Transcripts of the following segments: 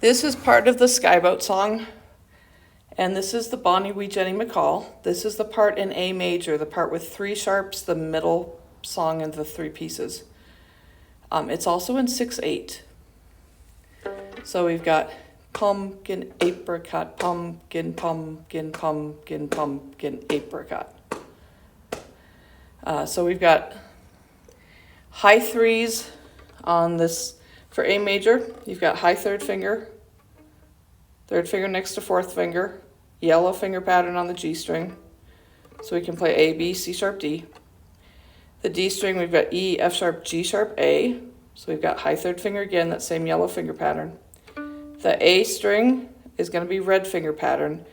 This is part of the Skye Boat song, and this is the Bonnie Wee Jeannie McColl. This is the part in A major, the part with 3 sharps, the middle song, and the 3 pieces. It's also in 6/8. So we've got pumpkin, apricot, pumpkin, pumpkin, pumpkin, pumpkin, apricot. So we've got high 3s on this. For A major, you've got high third finger next to 4th finger, yellow finger pattern on the G string. So we can play A, B, C sharp, D. The D string, we've got E, F sharp, G sharp, A. So we've got high third finger again, that same yellow finger pattern. The A string is going to be red finger pattern,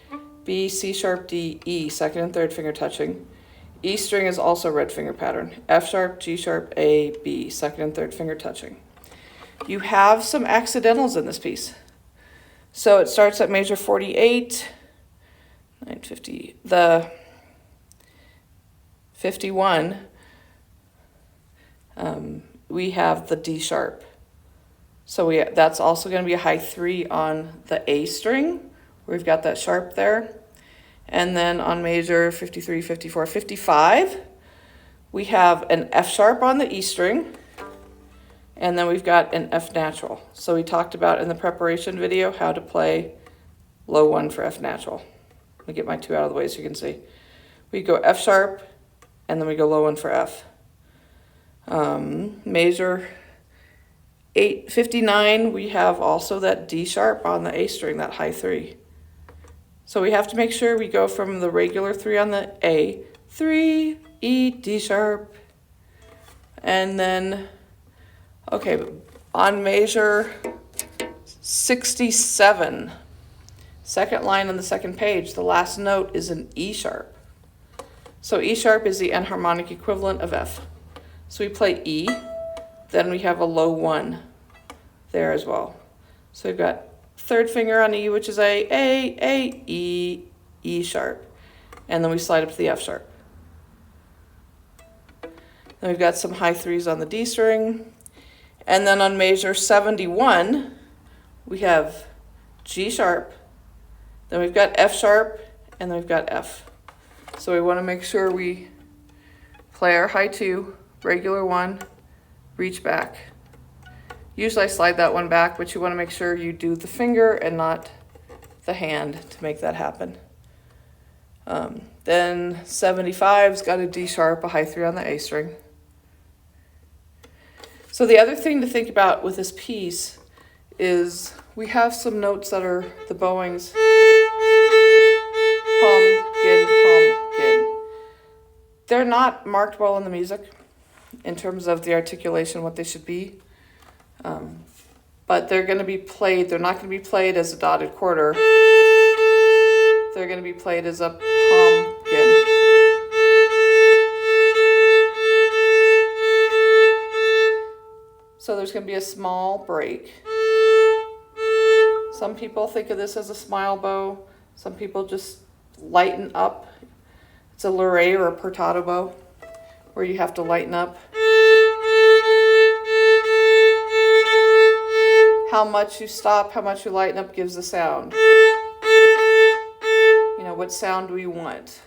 B, C sharp, D, E, second and third finger touching. E string is also red finger pattern, F sharp, G sharp, A, B, second and third finger touching. You have some accidentals in this piece. So it starts at major 48, 950, the 51, we have the D sharp. So that's also going to be a high 3 on the A string. We've got that sharp there. And then on major 53, 54, 55, we have an F sharp on the E string. And then we've got an F natural. So we talked about in the preparation video how to play low 1 for F natural. Let me get my 2 out of the way so you can see. We go F sharp, and then we go low 1 for F. Major 859, we have also that D sharp on the A string, that high 3. So we have to make sure we go from the regular 3 on the A, 3, E, D sharp, and then okay, on major 67, second line on the second page, the last note is an E sharp. So E sharp is the enharmonic equivalent of F. So we play E, then we have a low 1 there as well. So we've got third finger on E, which is A, E, E sharp. And then we slide up to the F sharp. Then we've got some high 3s on the D string. And then on major 71, we have G sharp, then we've got F sharp, and then we've got F. So we want to make sure we play our high 2, regular 1, reach back. Usually I slide that one back, but you want to make sure you do the finger and not the hand to make that happen. Then 75's got a D sharp, a high 3 on the A string. So the other thing to think about with this piece is we have some notes that are the bowings. Pumpkin, pumpkin. They're not marked well in the music in terms of the articulation, what they should be. But they're going to be played. They're not going to be played as a dotted quarter. They're going to be played as a pumpkin. So there's going to be a small break. Some people think of this as a smile bow. Some people just lighten up. It's a luré or a portato bow where you have to lighten up. How much you stop, how much you lighten up gives the sound. You know, what sound do we want?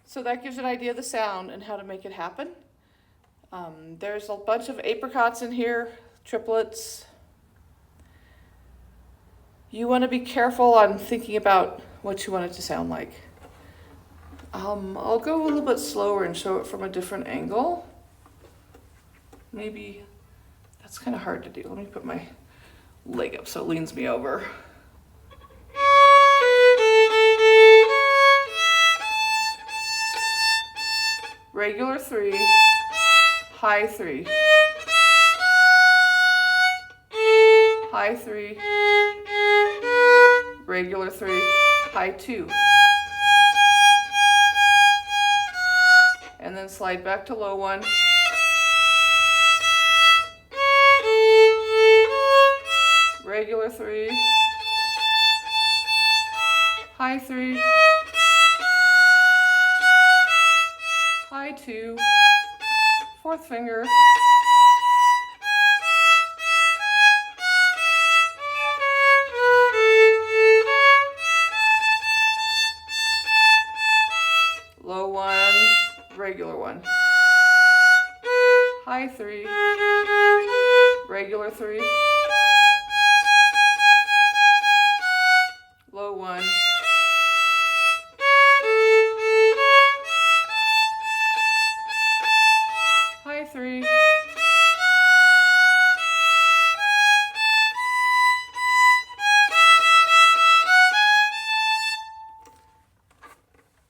So that gives you an idea of the sound and how to make it happen. There's a bunch of apricots in here, triplets. You want to be careful on thinking about what you want it to sound like. I'll go a little bit slower and show it from a different angle. Maybe that's kind of hard to do. Let me put my leg up so it leans me over. regular 3, high 3, high 3, regular 3, high 2. And then slide back to low 1. Regular 3, high 3, high 2, fourth finger, low 1, regular 1, high 3, regular 3, low 1, high 3,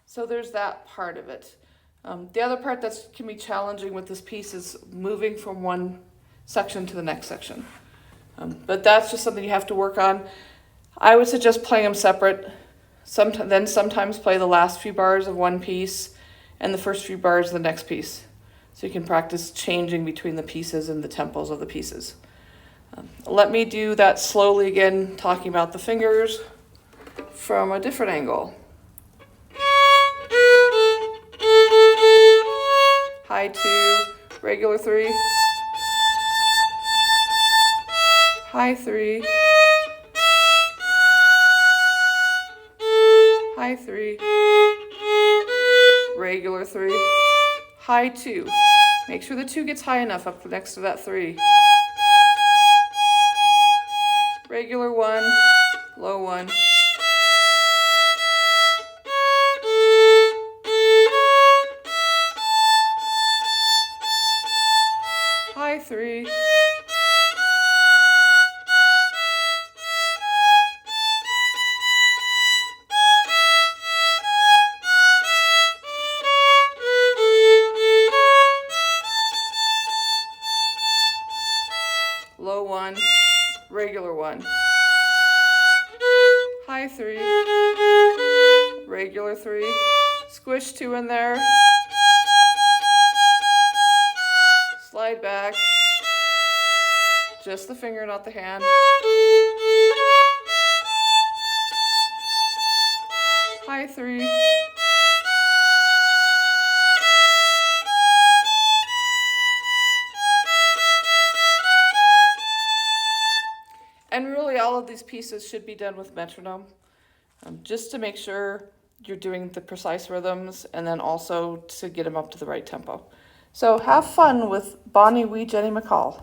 so there's that part of it. The other part that can be challenging with this piece is moving from one section to the next section. But that's just something you have to work on. I would suggest playing them separate. Then sometimes play the last few bars of one piece and the first few bars of the next piece. So you can practice changing between the pieces and the tempos of the pieces. Let me do that slowly again, talking about the fingers from a different angle. High 2, regular 3, high 3, high 3, regular 3, high 2. Make sure the 2 gets high enough up next to that 3. Regular 1, low 1. High 3. Low 1, regular 1. High 3, regular 3. Squish 2 in there. Slide back. Just the finger, not the hand. High 3. And really all of these pieces should be done with metronome, just to make sure you're doing the precise rhythms and then also to get them up to the right tempo. So have fun with Bonnie Wee Jeannie McColl.